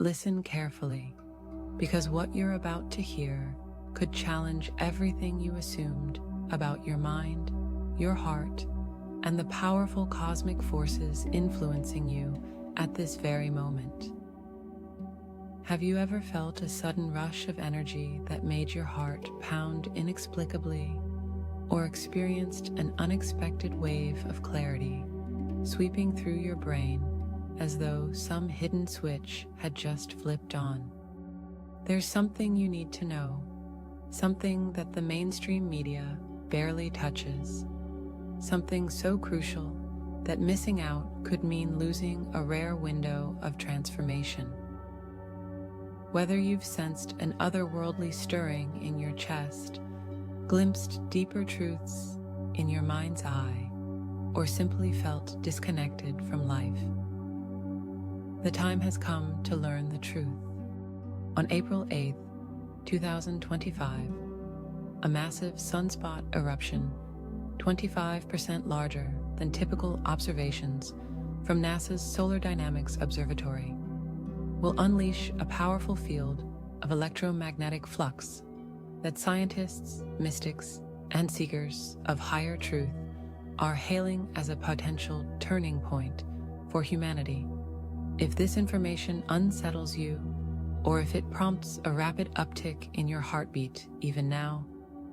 listen carefully, because what you're about to hear could challenge everything you assumed about your mind, your heart, and the powerful cosmic forces influencing you at this very moment. Have you ever felt a sudden rush of energy that made your heart pound inexplicably, or experienced an unexpected wave of clarity sweeping through your brain as though some hidden switch had just flipped on? There's something you need to know, something that the mainstream media barely touches, something so crucial that missing out could mean losing a rare window of transformation. Whether you've sensed an otherworldly stirring in your chest, glimpsed deeper truths in your mind's eye, or simply felt disconnected from life, the time has come to learn the truth. On April 8th, 2025, a massive sunspot eruption, 25% larger than typical observations from NASA's Solar Dynamics Observatory, will unleash a powerful field of electromagnetic flux that scientists, mystics, and seekers of higher truth are hailing as a potential turning point for humanity. If this information unsettles you, or if it prompts a rapid uptick in your heartbeat even now,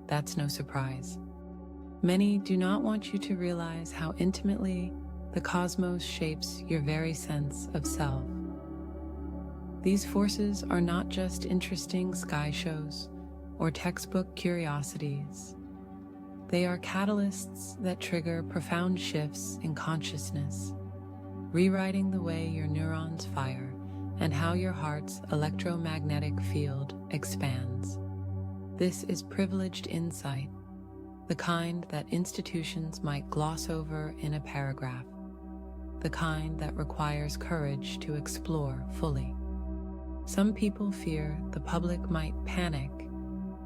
that's no surprise. Many do not want you to realize how intimately the cosmos shapes your very sense of self. These forces are not just interesting sky shows or textbook curiosities. They are catalysts that trigger profound shifts in consciousness, rewriting the way your neurons fire and how your heart's electromagnetic field expands. This is privileged insight, the kind that institutions might gloss over in a paragraph, the kind that requires courage to explore fully. Some people fear the public might panic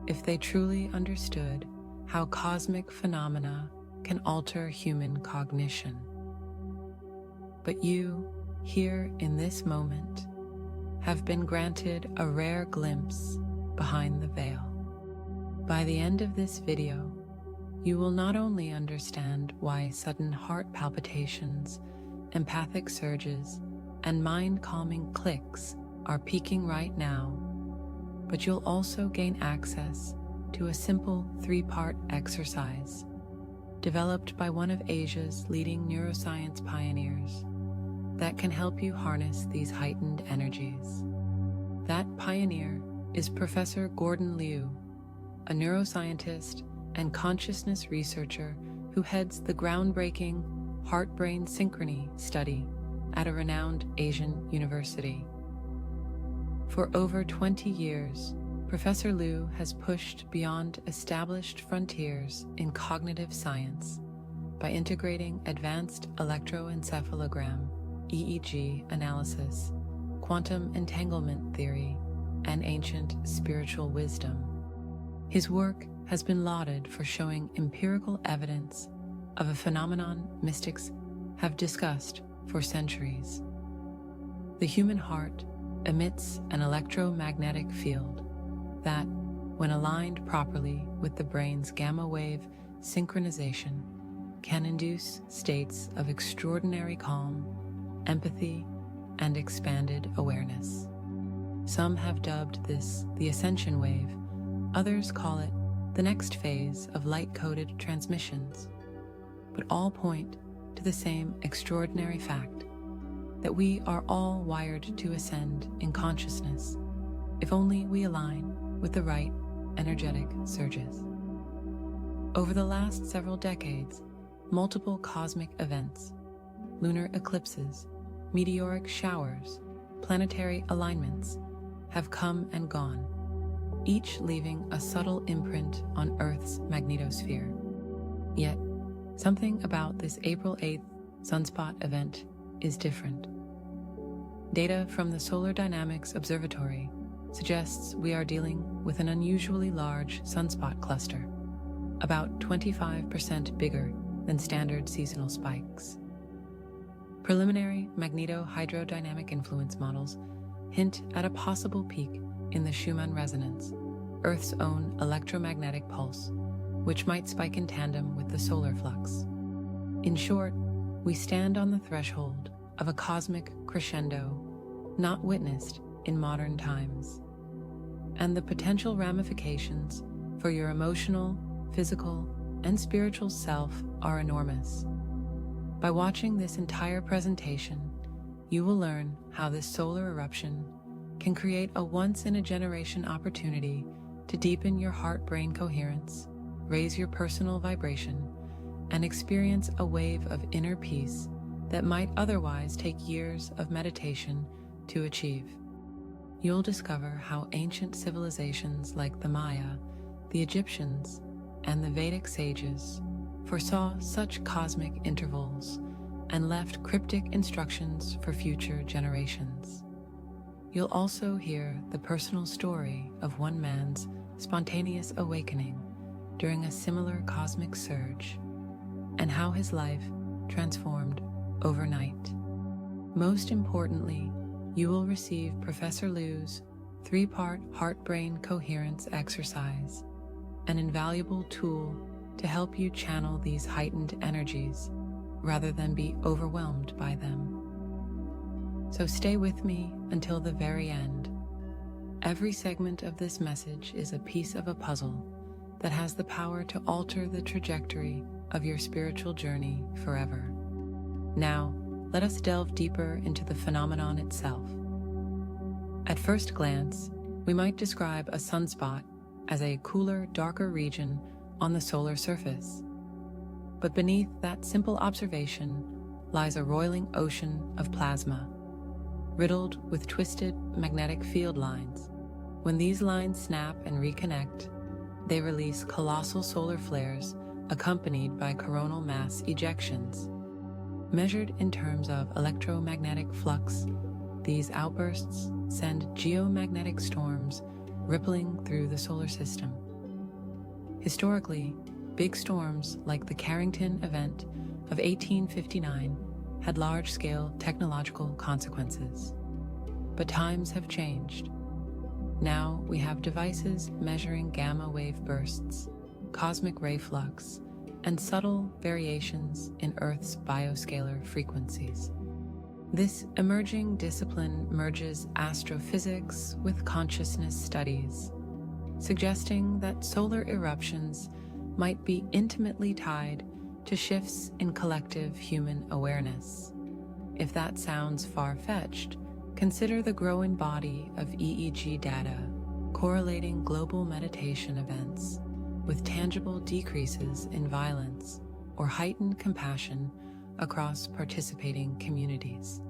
if they truly understood how cosmic phenomena can alter human cognition. But you, here in this moment, have been granted a rare glimpse behind the veil. By the end of this video, you will not only understand why sudden heart palpitations, empathic surges, and mind-calming clicks are peaking right now, but you'll also gain access to a simple 3-part exercise developed by one of Asia's leading neuroscience pioneers that can help you harness these heightened energies. That pioneer is Professor Gordon Leu, a neuroscientist and consciousness researcher who heads the groundbreaking heart-brain synchrony study at a renowned Asian university. For over 20 years, Professor Leu has pushed beyond established frontiers in cognitive science by integrating advanced electroencephalogram, EEG analysis, quantum entanglement theory, and ancient spiritual wisdom. His work has been lauded for showing empirical evidence of a phenomenon mystics have discussed for centuries. The human heart emits an electromagnetic field that, when aligned properly with the brain's gamma wave synchronization, can induce states of extraordinary calm, empathy, and expanded awareness. Some have dubbed this the ascension wave, others call it the next phase of light-coded transmissions, but all point to the same extraordinary fact that we are all wired to ascend in consciousness if only we align with the right energetic surges. Over the last several decades, multiple cosmic events, lunar eclipses, meteoric showers, planetary alignments have come and gone, each leaving a subtle imprint on Earth's magnetosphere. Yet, something about this April 8th sunspot event is different. Data from the Solar Dynamics Observatory suggests we are dealing with an unusually large sunspot cluster, about 25% bigger than standard seasonal spikes. Preliminary magnetohydrodynamic influence models hint at a possible peak in the Schumann resonance, Earth's own electromagnetic pulse, which might spike in tandem with the solar flux. In short, we stand on the threshold of a cosmic crescendo not witnessed in modern times, and the potential ramifications for your emotional, physical, and spiritual self are enormous. By watching this entire presentation, you will learn how this solar eruption can create a once-in-a-generation opportunity to deepen your heart-brain coherence, raise your personal vibration, and experience a wave of inner peace that might otherwise take years of meditation to achieve. You'll discover how ancient civilizations like the Maya, the Egyptians, and the Vedic sages foresaw such cosmic intervals and left cryptic instructions for future generations. You'll also hear the personal story of one man's spontaneous awakening during a similar cosmic surge, and how his life transformed overnight. Most importantly, you will receive Professor Leu's 3-part heart-brain coherence exercise, an invaluable tool to help you channel these heightened energies rather than be overwhelmed by them. So stay with me until the very end. Every segment of this message is a piece of a puzzle that has the power to alter the trajectory of your spiritual journey forever. Now, let us delve deeper into the phenomenon itself. At first glance, we might describe a sunspot as a cooler, darker region on the solar surface. But beneath that simple observation lies a roiling ocean of plasma, riddled with twisted magnetic field lines. When these lines snap and reconnect, they release colossal solar flares accompanied by coronal mass ejections. Measured in terms of electromagnetic flux, these outbursts send geomagnetic storms rippling through the solar system. Historically, big storms like the Carrington event of 1859 had large-scale technological consequences. But times have changed. Now we have devices measuring gamma wave bursts, cosmic ray flux, and subtle variations in Earth's bioscalar frequencies. This emerging discipline merges astrophysics with consciousness studies, suggesting that solar eruptions might be intimately tied to shifts in collective human awareness. If that sounds far-fetched, consider the growing body of EEG data correlating global meditation events with tangible decreases in violence or heightened compassion across participating communities.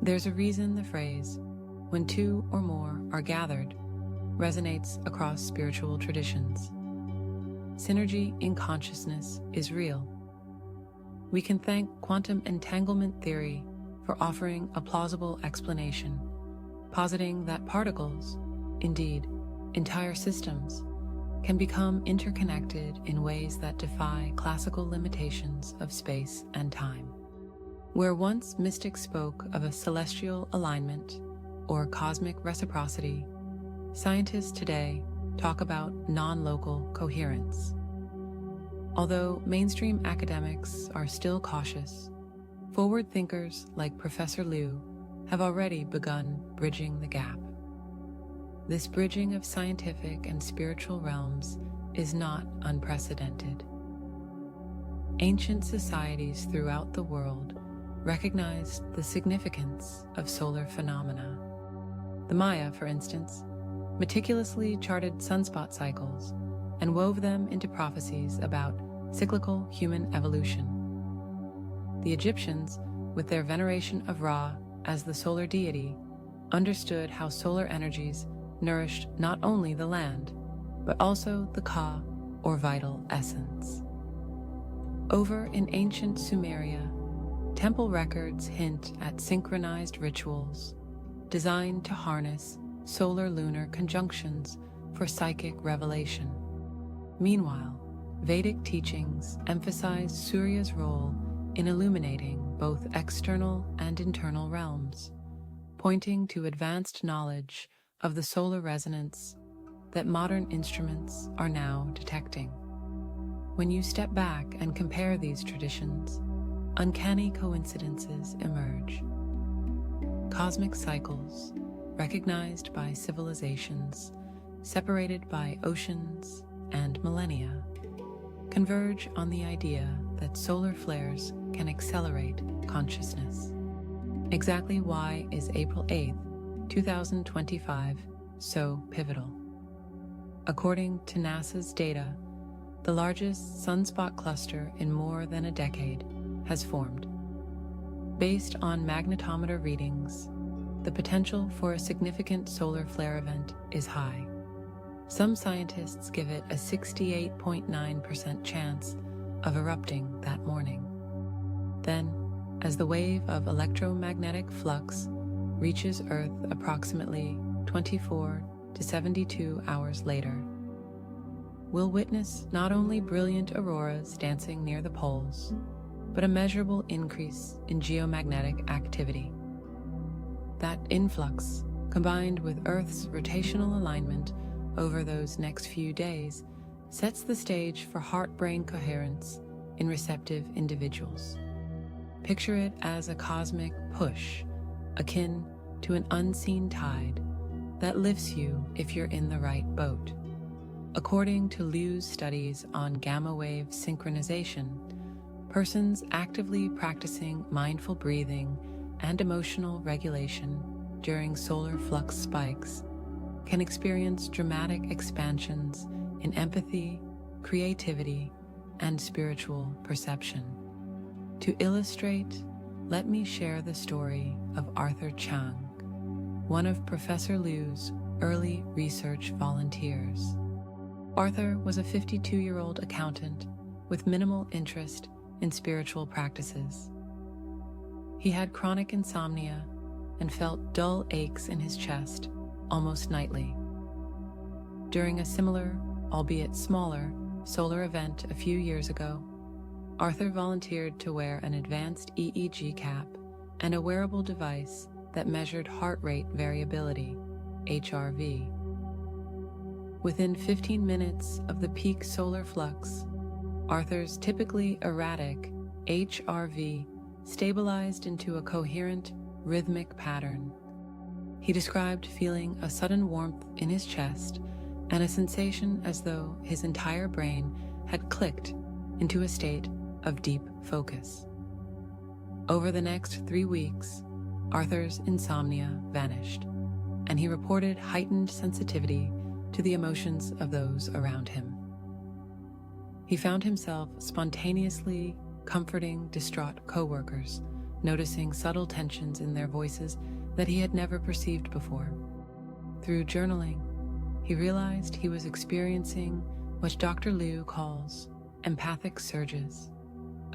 There's a reason the phrase, "when two or more are gathered," resonates across spiritual traditions. Synergy in consciousness is real. We can thank quantum entanglement theory for offering a plausible explanation, positing that particles, indeed, entire systems, can become interconnected in ways that defy classical limitations of space and time. Where once mystics spoke of a celestial alignment or cosmic reciprocity, scientists today talk about non-local coherence. Although mainstream academics are still cautious, forward thinkers like Professor Leu have already begun bridging the gap. This bridging of scientific and spiritual realms is not unprecedented. Ancient societies throughout the world recognized the significance of solar phenomena. The Maya, for instance, meticulously charted sunspot cycles and wove them into prophecies about cyclical human evolution. The Egyptians, with their veneration of Ra as the solar deity, understood how solar energies nourished not only the land, but also the Ka, or vital essence. Over in ancient Sumeria, temple records hint at synchronized rituals designed to harness solar-lunar conjunctions for psychic revelation. Meanwhile, Vedic teachings emphasize Surya's role in illuminating both external and internal realms, pointing to advanced knowledge of the solar resonance that modern instruments are now detecting. When you step back and compare these traditions, uncanny coincidences emerge. Cosmic cycles, recognized by civilizations, separated by oceans and millennia, converge on the idea that solar flares can accelerate consciousness. Exactly why is April 8th, 2025 so pivotal? According to NASA's data, the largest sunspot cluster in more than a decade has formed. Based on magnetometer readings, the potential for a significant solar flare event is high. Some scientists give it a 68.9% chance of erupting that morning. Then, as the wave of electromagnetic flux reaches Earth approximately 24 to 72 hours later, we'll witness not only brilliant auroras dancing near the poles, but a measurable increase in geomagnetic activity. That influx, combined with Earth's rotational alignment over those next few days, sets the stage for heart-brain coherence in receptive individuals. Picture it as a cosmic push, akin to an unseen tide that lifts you if you're in the right boat. According to Leu's studies on gamma-wave synchronization, persons actively practicing mindful breathing and emotional regulation during solar flux spikes can experience dramatic expansions in empathy, creativity, and spiritual perception. To illustrate, let me share the story of Arthur Chang, one of Professor Leu's early research volunteers. Arthur was a 52-year-old accountant with minimal interest in spiritual practices. He had chronic insomnia and felt dull aches in his chest almost nightly. During a similar, albeit smaller, solar event a few years ago, Arthur volunteered to wear an advanced EEG cap and a wearable device that measured heart rate variability, HRV. Within 15 minutes of the peak solar flux, Arthur's typically erratic HRV stabilized into a coherent, rhythmic pattern. He described feeling a sudden warmth in his chest and a sensation as though his entire brain had clicked into a state of deep focus. Over the next 3 weeks, Arthur's insomnia vanished, and he reported heightened sensitivity to the emotions of those around him. He found himself spontaneously comforting distraught coworkers, noticing subtle tensions in their voices that he had never perceived before. Through journaling, he realized he was experiencing what Dr. Leu calls empathic surges,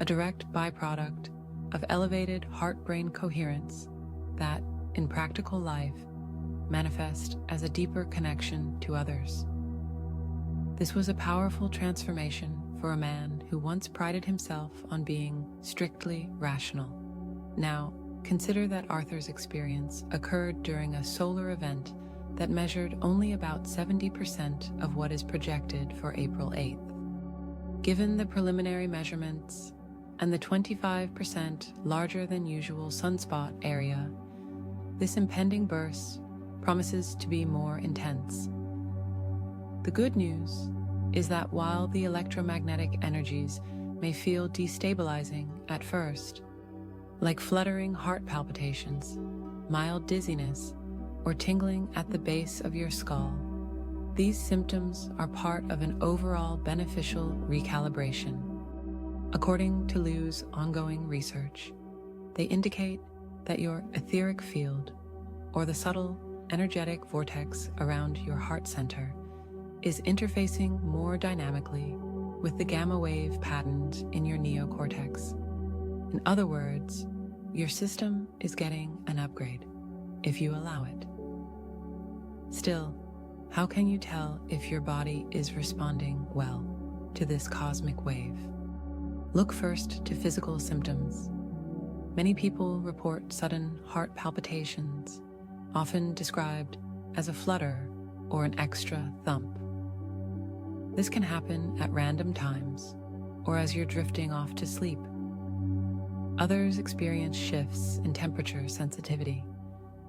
a direct byproduct of elevated heart-brain coherence that, in practical life, manifest as a deeper connection to others. This was a powerful transformation for a man who once prided himself on being strictly rational. Now, consider that Arthur's experience occurred during a solar event that measured only about 70% of what is projected for April 8th. Given the preliminary measurements and the 25% larger than usual sunspot area, this impending burst promises to be more intense. The good news is that while the electromagnetic energies may feel destabilizing at first, like fluttering heart palpitations, mild dizziness, or tingling at the base of your skull, these symptoms are part of an overall beneficial recalibration. According to Leu's ongoing research, they indicate that your etheric field, or the subtle energetic vortex around your heart center, is interfacing more dynamically with the gamma wave patterns in your neocortex. In other words, your system is getting an upgrade, if you allow it. Still, how can you tell if your body is responding well to this cosmic wave? Look first to physical symptoms. Many people report sudden heart palpitations, often described as a flutter or an extra thump. This can happen at random times or as you're drifting off to sleep. Others experience shifts in temperature sensitivity,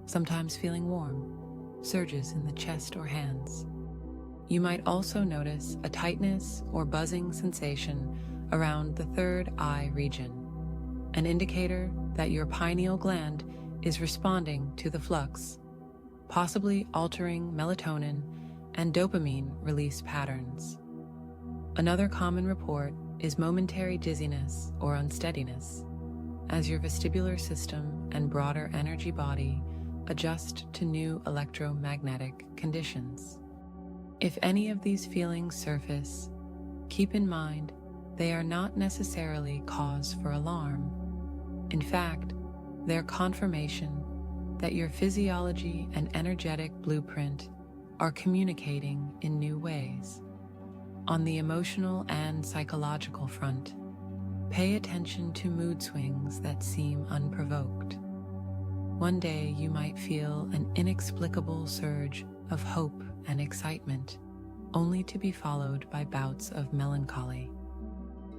sometimes feeling warm, surges in the chest or hands. You might also notice a tightness or buzzing sensation around the third eye region, an indicator that your pineal gland is responding to the flux, possibly altering melatonin and dopamine release patterns. Another common report is momentary dizziness or unsteadiness, as your vestibular system and broader energy body adjust to new electromagnetic conditions. If any of these feelings surface, keep in mind they are not necessarily cause for alarm. In fact, they're confirmation that your physiology and energetic blueprint are communicating in new ways. On the emotional and psychological front, pay attention to mood swings that seem unprovoked. One day you might feel an inexplicable surge of hope and excitement, only to be followed by bouts of melancholy.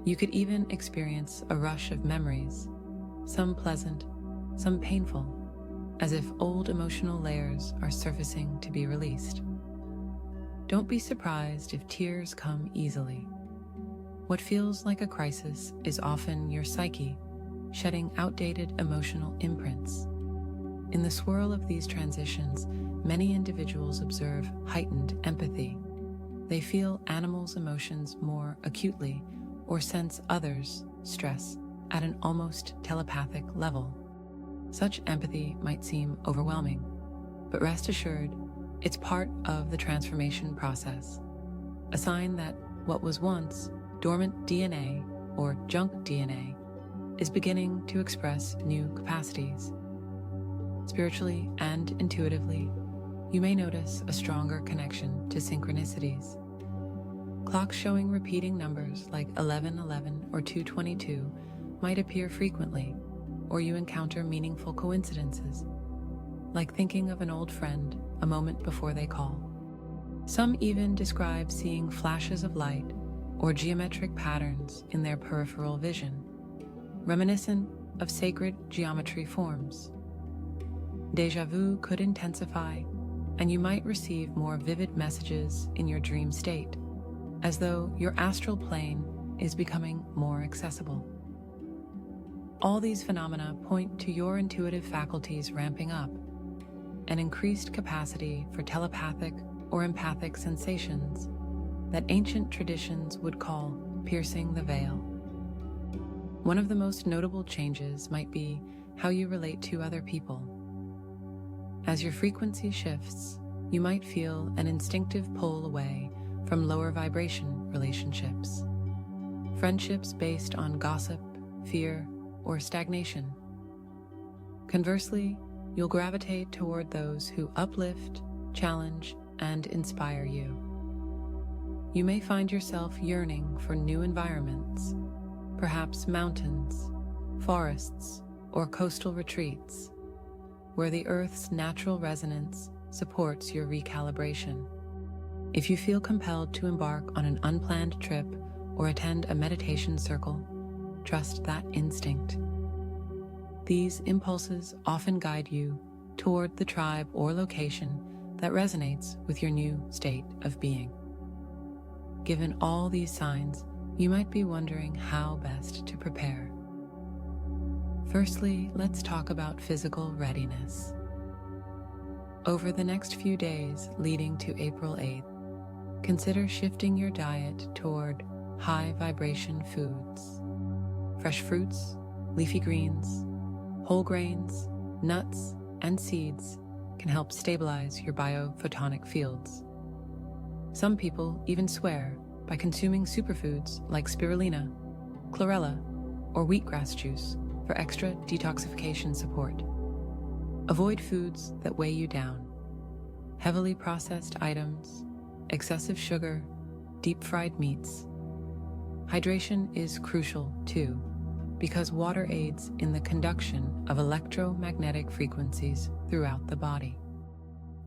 You could even experience a rush of memories, some pleasant, some painful, as if old emotional layers are surfacing to be released. Don't be surprised if tears come easily. What feels like a crisis is often your psyche shedding outdated emotional imprints. In the swirl of these transitions, many individuals observe heightened empathy. They feel animals' emotions more acutely or sense others' stress at an almost telepathic level. Such empathy might seem overwhelming, but rest assured, it's part of the transformation process, a sign that what was once dormant DNA or junk DNA is beginning to express new capacities. Spiritually and intuitively, you may notice a stronger connection to synchronicities. Clocks showing repeating numbers like 1111 or 222 might appear frequently, or you encounter meaningful coincidences, like thinking of an old friend a moment before they call. Some even describe seeing flashes of light or geometric patterns in their peripheral vision, reminiscent of sacred geometry forms. Déjà vu could intensify, and you might receive more vivid messages in your dream state, as though your astral plane is becoming more accessible. All these phenomena point to your intuitive faculties ramping up, an increased capacity for telepathic or empathic sensations that ancient traditions would call piercing the veil. One of the most notable changes might be how you relate to other people. As your frequency shifts, you might feel an instinctive pull away from lower vibration relationships, friendships based on gossip, fear, or stagnation. Conversely, you'll gravitate toward those who uplift, challenge, and inspire you. You may find yourself yearning for new environments, perhaps mountains, forests, or coastal retreats, where the Earth's natural resonance supports your recalibration. If you feel compelled to embark on an unplanned trip or attend a meditation circle, trust that instinct. These impulses often guide you toward the tribe or location that resonates with your new state of being. Given all these signs, you might be wondering how best to prepare. Firstly, let's talk about physical readiness. Over the next few days leading to April 8th, consider shifting your diet toward high vibration foods. Fresh fruits, leafy greens, whole grains, nuts, and seeds can help stabilize your biophotonic fields. Some people even swear by consuming superfoods like spirulina, chlorella, or wheatgrass juice for extra detoxification support. Avoid foods that weigh you down. Heavily processed items, excessive sugar, deep-fried meats. Hydration is crucial too, because water aids in the conduction of electromagnetic frequencies throughout the body.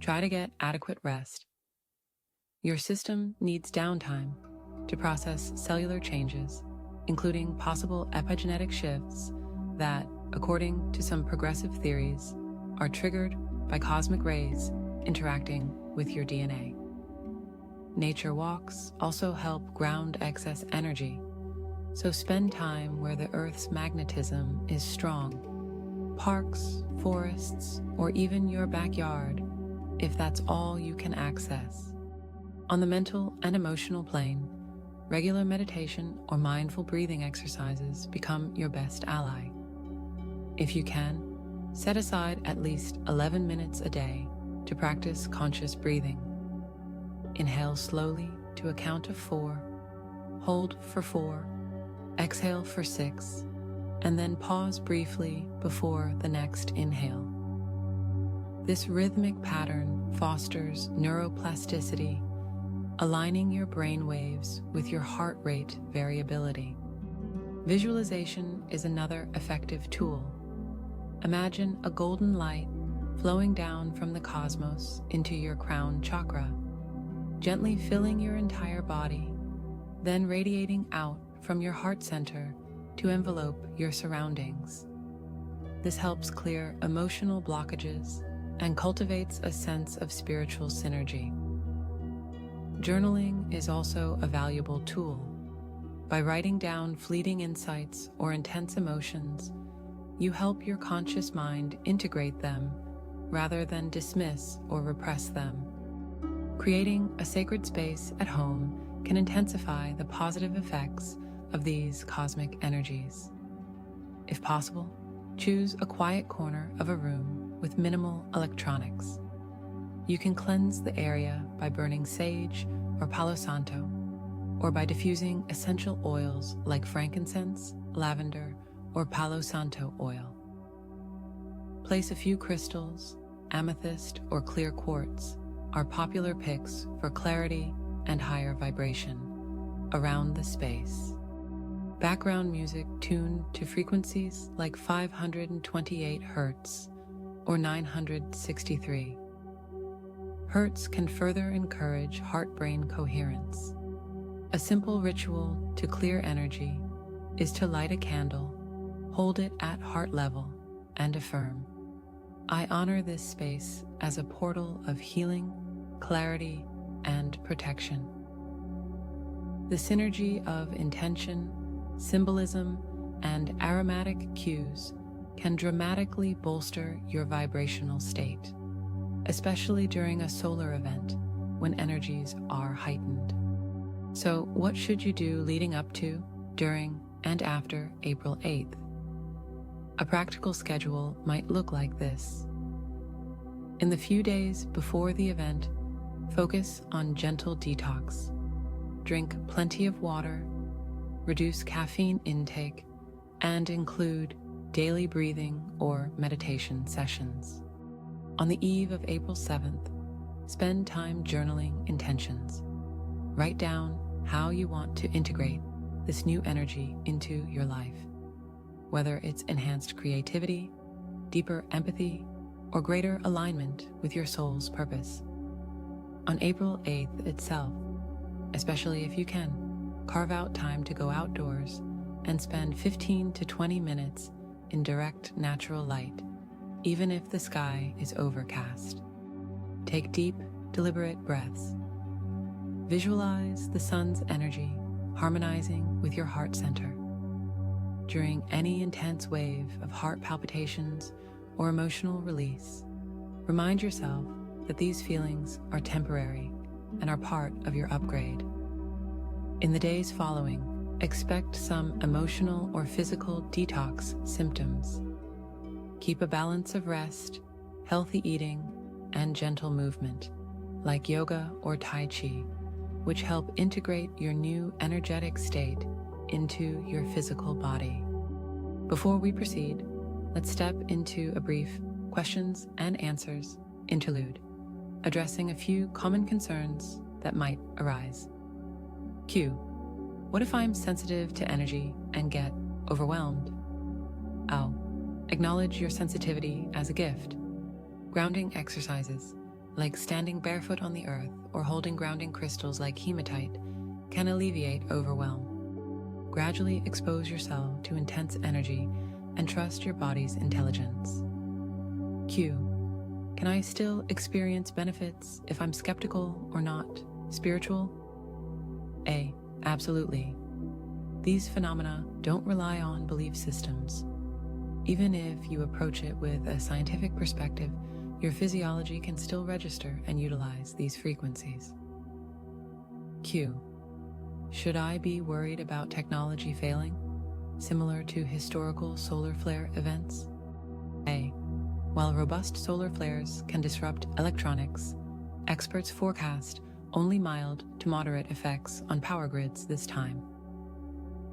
try to get adequate rest. Your system needs downtime to process cellular changes, including possible epigenetic shifts that, according to some progressive theories, are triggered by cosmic rays interacting with your DNA. Nature walks also help ground excess energy, so spend time where the Earth's magnetism is strong. Parks, forests, or even your backyard, if that's all you can access. On the mental and emotional plane, regular meditation or mindful breathing exercises become your best ally. If you can, set aside at least 11 minutes a day to practice conscious breathing. Inhale slowly to a count of 4, hold for 4, exhale for 6, and then pause briefly before the next inhale. This rhythmic pattern fosters neuroplasticity, aligning your brain waves with your heart rate variability. Visualization is another effective tool. Imagine a golden light flowing down from the cosmos into your crown chakra, gently filling your entire body, then radiating out from your heart center to envelope your surroundings. This helps clear emotional blockages and cultivates a sense of spiritual synergy. Journaling is also a valuable tool. By writing down fleeting insights or intense emotions, you help your conscious mind integrate them rather than dismiss or repress them. Creating a sacred space at home can intensify the positive effects of these cosmic energies. If possible, choose a quiet corner of a room with minimal electronics. You can cleanse the area by burning sage or palo santo, or by diffusing essential oils like frankincense, lavender, or palo santo oil. Place a few crystals, amethyst or clear quartz are popular picks for clarity and higher vibration around the space. Background music tuned to frequencies like 528 Hz or 963 Hz can further encourage heart-brain coherence. A simple ritual to clear energy is to light a candle, hold it at heart level, and affirm, "I honor this space as a portal of healing, clarity, and protection." The synergy of intention, symbolism, and aromatic cues can dramatically bolster your vibrational state, especially during a solar event when energies are heightened. So, what should you do leading up to, during, and after April 8th? A practical schedule might look like this. In the few days before the event, focus on gentle detox. Drink plenty of water, reduce caffeine intake, and include daily breathing or meditation sessions. On the eve of April 7th, spend time journaling intentions. Write down how you want to integrate this new energy into your life, whether it's enhanced creativity, deeper empathy, or greater alignment with your soul's purpose. On April 8th itself, especially if you can, carve out time to go outdoors and spend 15 to 20 minutes in direct natural light, even if the sky is overcast. Take deep, deliberate breaths. Visualize the sun's energy harmonizing with your heart center. During any intense wave of heart palpitations or emotional release, remind yourself that these feelings are temporary and are part of your upgrade. In the days following, expect some emotional or physical detox symptoms. Keep a balance of rest, healthy eating, and gentle movement, like yoga or Tai Chi, which help integrate your new energetic state into your physical body. Before we proceed, let's step into a brief questions and answers interlude, addressing a few common concerns that might arise. Q. What if I'm sensitive to energy and get overwhelmed? L. Acknowledge your sensitivity as a gift. Grounding exercises, like standing barefoot on the earth or holding grounding crystals like hematite, can alleviate overwhelm. Gradually expose yourself to intense energy and trust your body's intelligence. Q. Can I still experience benefits if I'm skeptical or not spiritual? A. Absolutely. These phenomena don't rely on belief systems. Even if you approach it with a scientific perspective, your physiology can still register and utilize these frequencies. Q. Should I be worried about technology failing, similar to historical solar flare events? A. While robust solar flares can disrupt electronics, experts forecast only mild to moderate effects on power grids this time.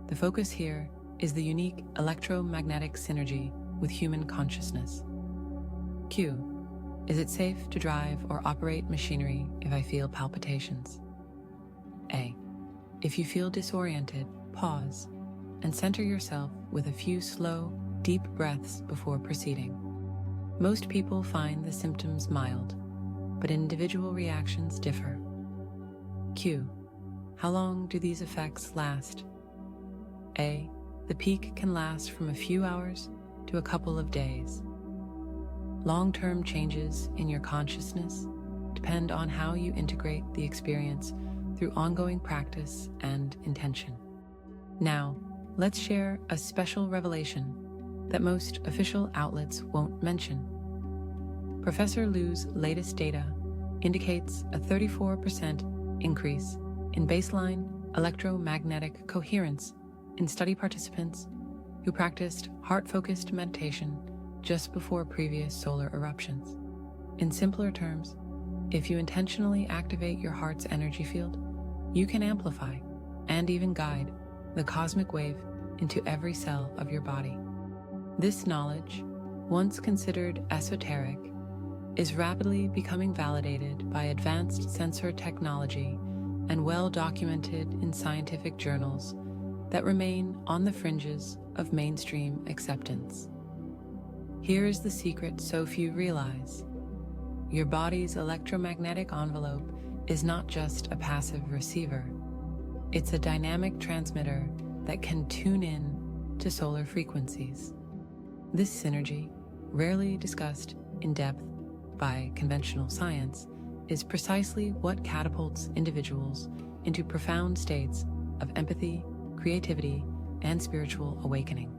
The focus here is the unique electromagnetic synergy with human consciousness. Q. Is it safe to drive or operate machinery if I feel palpitations? A. If you feel disoriented, pause and center yourself with a few slow, deep breaths before proceeding. Most people find the symptoms mild, but individual reactions differ. Q. How long do these effects last? A. The peak can last from a few hours to a couple of days. Long-term changes in your consciousness depend on how you integrate the experience through ongoing practice and intention. Now, let's share a special revelation that most official outlets won't mention. Professor Leu's latest data indicates a 34% increase in baseline electromagnetic coherence in study participants who practiced heart-focused meditation just before previous solar eruptions. In simpler terms, if you intentionally activate your heart's energy field, you can amplify and even guide the cosmic wave into every cell of your body. This knowledge, once considered esoteric, is rapidly becoming validated by advanced sensor technology and well documented in scientific journals that remain on the fringes of mainstream acceptance. Here is the secret so few realize. Your body's electromagnetic envelope is not just a passive receiver. It's a dynamic transmitter that can tune in to solar frequencies. This synergy, rarely discussed in depth by conventional science, is precisely what catapults individuals into profound states of empathy, creativity, and spiritual awakening.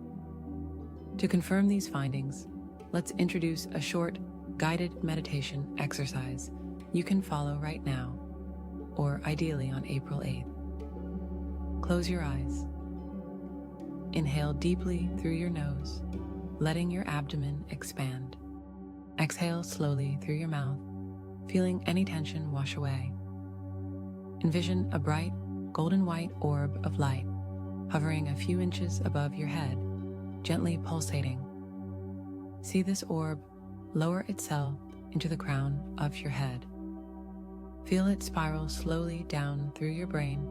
To confirm these findings, let's introduce a short, guided meditation exercise you can follow right now, or ideally on April 8th. Close your eyes. Inhale deeply through your nose, letting your abdomen expand. Exhale slowly through your mouth, feeling any tension wash away. Envision a bright, golden white orb of light hovering a few inches above your head, gently pulsating. See this orb lower itself into the crown of your head. Feel it spiral slowly down through your brain,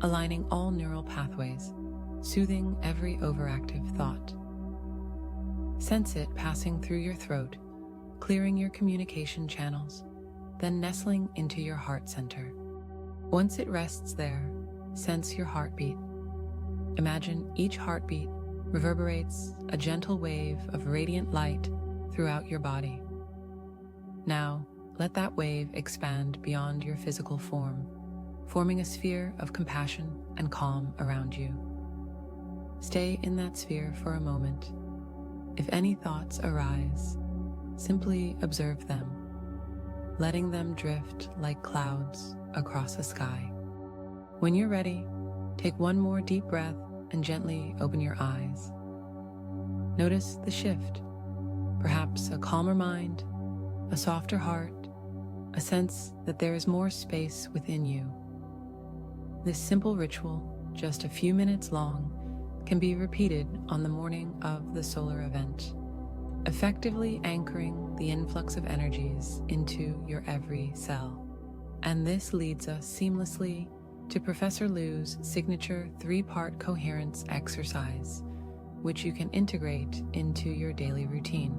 aligning all neural pathways, soothing every overactive thought. Sense it passing through your throat, clearing your communication channels, then nestling into your heart center. Once it rests there, sense your heartbeat. Imagine each heartbeat reverberates a gentle wave of radiant light throughout your body. Now, let that wave expand beyond your physical form, forming a sphere of compassion and calm around you. Stay in that sphere for a moment. If any thoughts arise, simply observe them, letting them drift like clouds across the sky. When you're ready, take one more deep breath and gently open your eyes. Notice the shift, perhaps a calmer mind, a softer heart, a sense that there is more space within you. This simple ritual, just a few minutes long, can be repeated on the morning of the solar event, effectively anchoring the influx of energies into your every cell. And this leads us seamlessly to Professor Leu's signature 3-part coherence exercise, which you can integrate into your daily routine.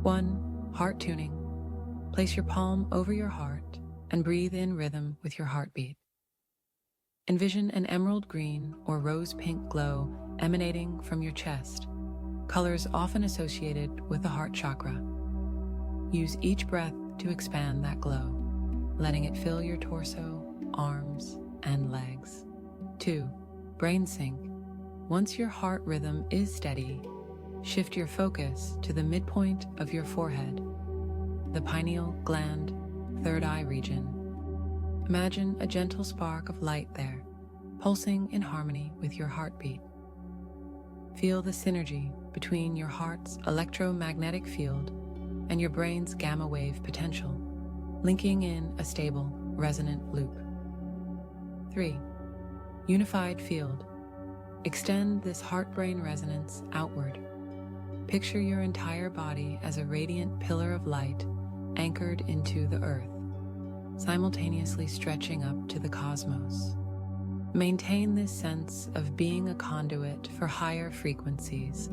1. Heart tuning. Place your palm over your heart and breathe in rhythm with your heartbeat. Envision an emerald green or rose pink glow emanating from your chest, colors often associated with the heart chakra. Use each breath to expand that glow, letting it fill your torso, arms, and legs. 2. Brain sync. Once your heart rhythm is steady, shift your focus to the midpoint of your forehead, the pineal gland, third eye region. Imagine a gentle spark of light there, pulsing in harmony with your heartbeat. Feel the synergy between your heart's electromagnetic field and your brain's gamma wave potential, linking in a stable, resonant loop. 3. Unified field. Extend this heart-brain resonance outward. Picture your entire body as a radiant pillar of light anchored into the earth, simultaneously stretching up to the cosmos. Maintain this sense of being a conduit for higher frequencies,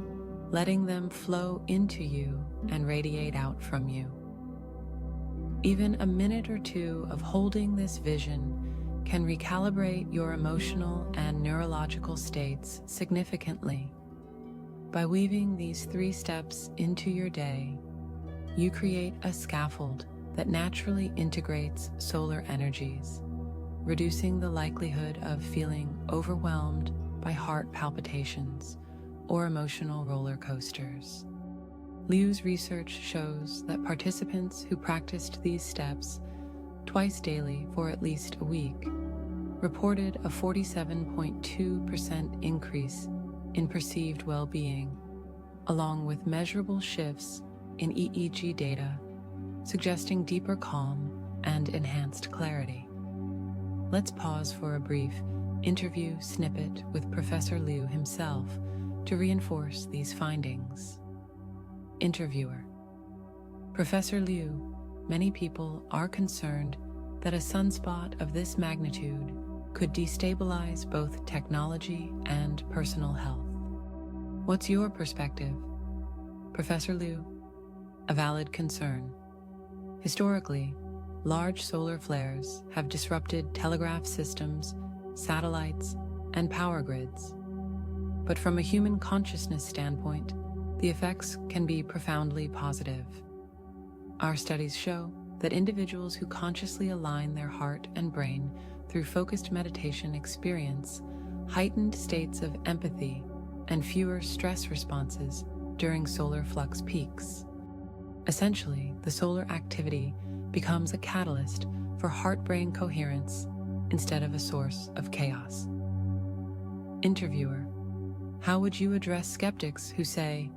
letting them flow into you and radiate out from you. Even a minute or two of holding this vision can recalibrate your emotional and neurological states significantly. By weaving these 3 steps into your day, you create a scaffold that naturally integrates solar energies, reducing the likelihood of feeling overwhelmed by heart palpitations or emotional roller coasters. Leu's research shows that participants who practiced these steps twice daily for at least a week reported a 47.2% increase in perceived well-being, along with measurable shifts in EEG data, suggesting deeper calm and enhanced clarity. Let's pause for a brief interview snippet with Professor Leu himself to reinforce these findings. Interviewer: Professor Leu, many people are concerned that a sunspot of this magnitude could destabilize both technology and personal health. What's your perspective? Professor Leu: A valid concern. Historically, large solar flares have disrupted telegraph systems, satellites, and power grids. But from a human consciousness standpoint, the effects can be profoundly positive. Our studies show that individuals who consciously align their heart and brain through focused meditation experience heightened states of empathy and fewer stress responses during solar flux peaks. Essentially, the solar activity becomes a catalyst for heart-brain coherence instead of a source of chaos. Interviewer: How would you address skeptics who say,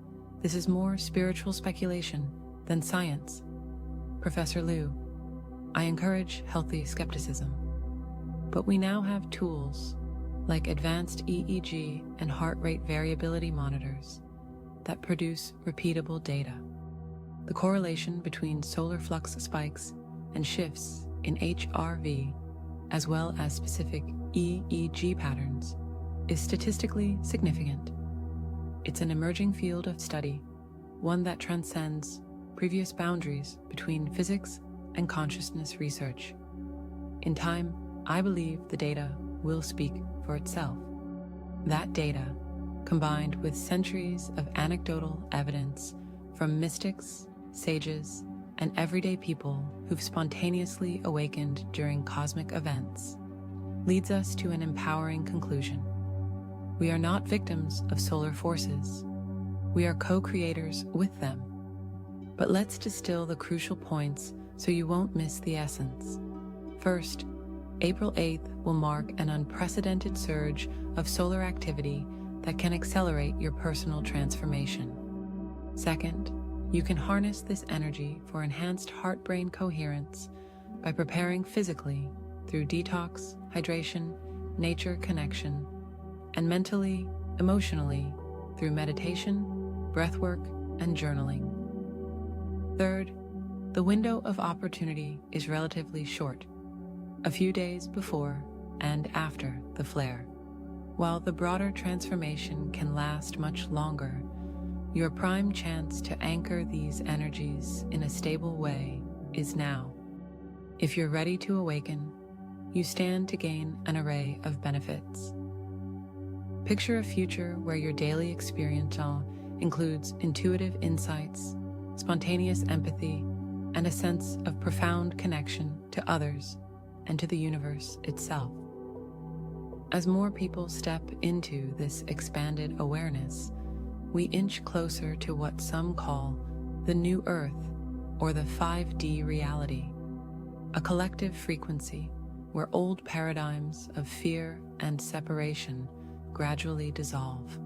this is more spiritual speculation than science? Professor Leu: I encourage healthy skepticism. But we now have tools like advanced EEG and heart rate variability monitors that produce repeatable data. The correlation between solar flux spikes and shifts in HRV, as well as specific EEG patterns, is statistically significant. It's an emerging field of study, one that transcends previous boundaries between physics and consciousness research. In time, I believe the data will speak for itself. That data, combined with centuries of anecdotal evidence from mystics, sages, and everyday people who've spontaneously awakened during cosmic events, leads us to an empowering conclusion. We are not victims of solar forces. We are co-creators with them. But let's distill the crucial points so you won't miss the essence. First, April 8th will mark an unprecedented surge of solar activity that can accelerate your personal transformation. Second, you can harness this energy for enhanced heart-brain coherence by preparing physically through detox, hydration, nature connection, and mentally, emotionally through meditation, breathwork, and journaling. Third, the window of opportunity is relatively short, a few days before and after the flare. While the broader transformation can last much longer, your prime chance to anchor these energies in a stable way is now. If you're ready to awaken, you stand to gain an array of benefits. Picture a future where your daily experience includes intuitive insights, spontaneous empathy, and a sense of profound connection to others and to the universe itself. As more people step into this expanded awareness, we inch closer to what some call the New Earth, or the 5D reality, a collective frequency where old paradigms of fear and separation gradually dissolve.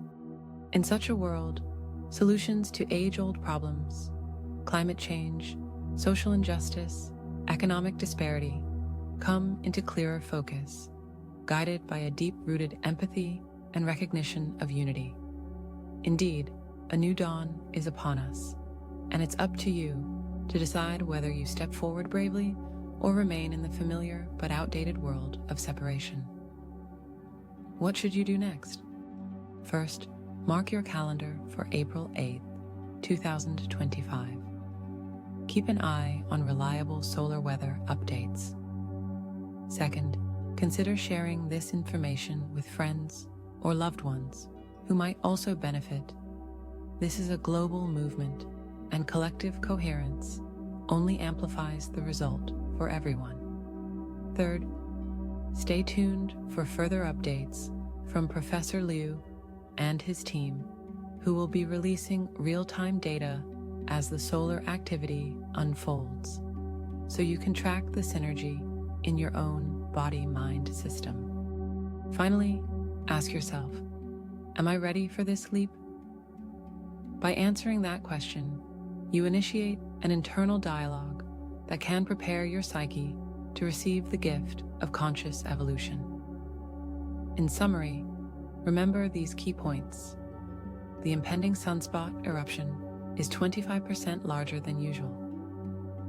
In such a world, solutions to age-old problems, climate change, social injustice, economic disparity, come into clearer focus, guided by a deep-rooted empathy and recognition of unity. Indeed, a new dawn is upon us, and it's up to you to decide whether you step forward bravely or remain in the familiar but outdated world of separation. What should you do next? First, mark your calendar for April 8th, 2025. Keep an eye on reliable solar weather updates. Second, consider sharing this information with friends or loved ones who might also benefit. This is a global movement, and collective coherence only amplifies the result for everyone. Third, stay tuned for further updates from Professor Leu and his team, who will be releasing real-time data as the solar activity unfolds, so you can track the synergy in your own body-mind system. Finally, ask yourself, am I ready for this leap? By answering that question, you initiate an internal dialogue that can prepare your psyche to receive the gift of conscious evolution. In summary, remember these key points. The impending sunspot eruption is 25% larger than usual,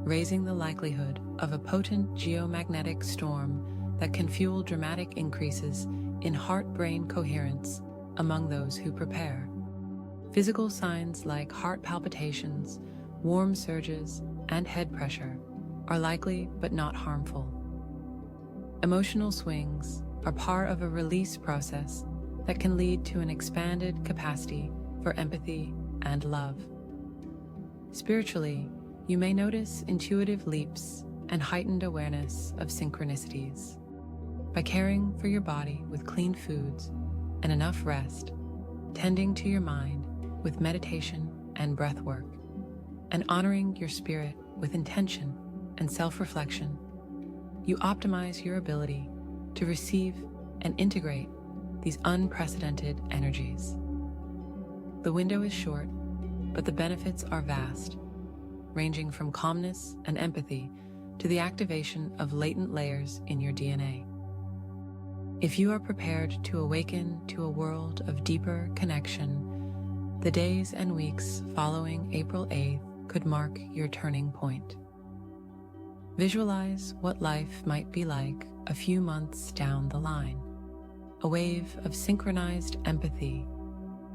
raising the likelihood of a potent geomagnetic storm that can fuel dramatic increases in heart-brain coherence among those who prepare. Physical signs like heart palpitations, warm surges, and head pressure are likely but not harmful. Emotional swings are part of a release process that can lead to an expanded capacity for empathy and love. Spiritually, you may notice intuitive leaps and heightened awareness of synchronicities. By caring for your body with clean foods and enough rest, tending to your mind with meditation and breath work, and honoring your spirit with intention and self-reflection, you optimize your ability to receive and integrate these unprecedented energies. The window is short, but the benefits are vast, ranging from calmness and empathy to the activation of latent layers in your DNA. If you are prepared to awaken to a world of deeper connection, the days and weeks following April 8th could mark your turning point. Visualize what life might be like a few months down the line, a wave of synchronized empathy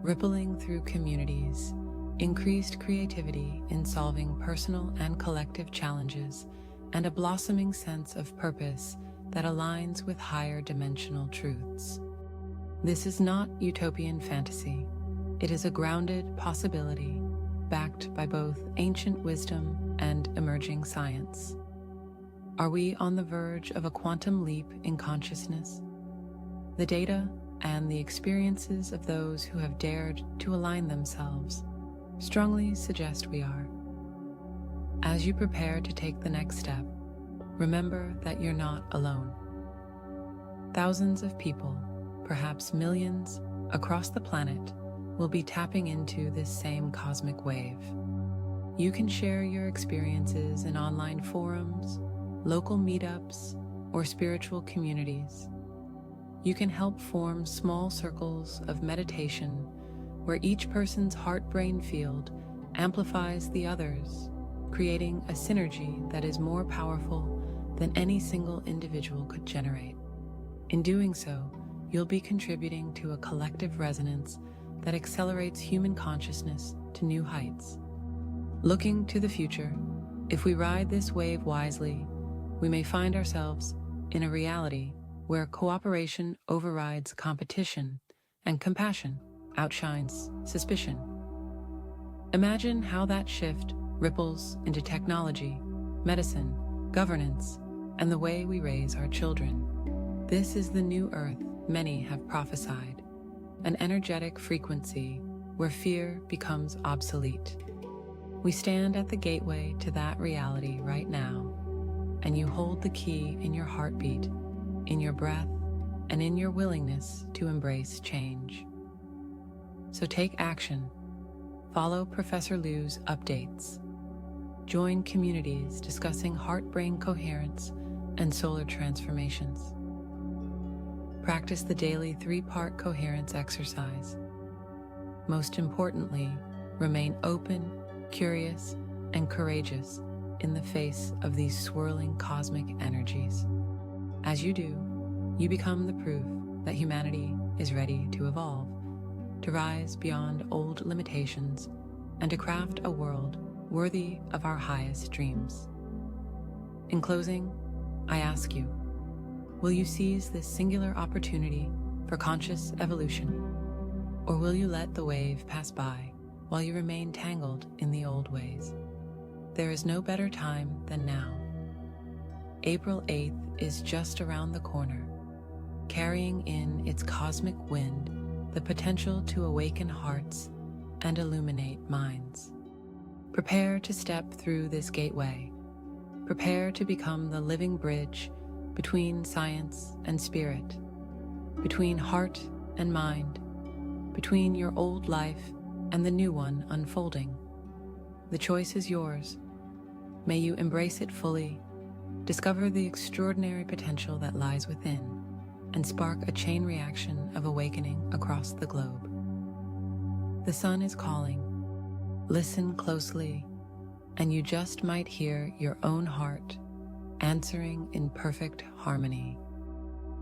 rippling through communities, increased creativity in solving personal and collective challenges, and a blossoming sense of purpose that aligns with higher dimensional truths. This is not utopian fantasy. It is a grounded possibility, backed by both ancient wisdom and emerging science. Are we on the verge of a quantum leap in consciousness? The data and the experiences of those who have dared to align themselves strongly suggest we are. As you prepare to take the next step, remember that you're not alone. Thousands of people, perhaps millions, across the planet will be tapping into this same cosmic wave. You can share your experiences in online forums, local meetups, or spiritual communities. You can help form small circles of meditation where each person's heart-brain field amplifies the others, creating a synergy that is more powerful than any single individual could generate. In doing so, you'll be contributing to a collective resonance that accelerates human consciousness to new heights. Looking to the future, If we ride this wave wisely, we may find ourselves in a reality where cooperation overrides competition and compassion outshines suspicion. Imagine how that shift ripples into technology, medicine, governance, and the way we raise our children. This is the new Earth many have prophesied, an energetic frequency where fear becomes obsolete. We stand at the gateway to that reality right now, and you hold the key in your heartbeat, in your breath, and in your willingness to embrace change. So take action. Follow Professor Leu's updates. Join communities discussing heart-brain coherence and solar transformations. Practice the daily 3-part coherence exercise. Most importantly, remain open, curious, and courageous in the face of these swirling cosmic energies. As you do, you become the proof that humanity is ready to evolve, to rise beyond old limitations, and to craft a world worthy of our highest dreams. In closing, I ask you, will you seize this singular opportunity for conscious evolution, or will you let the wave pass by while you remain tangled in the old ways? There is no better time than now. April 8th is just around the corner, carrying in its cosmic wind the potential to awaken hearts and illuminate minds. Prepare to step through this gateway. Prepare to become the living bridge between science and spirit, between heart and mind, between your old life and the new one unfolding. The choice is yours. May you embrace it fully, discover the extraordinary potential that lies within, and spark a chain reaction of awakening across the globe. The sun is calling. Listen closely, and you just might hear your own heart answering in perfect harmony.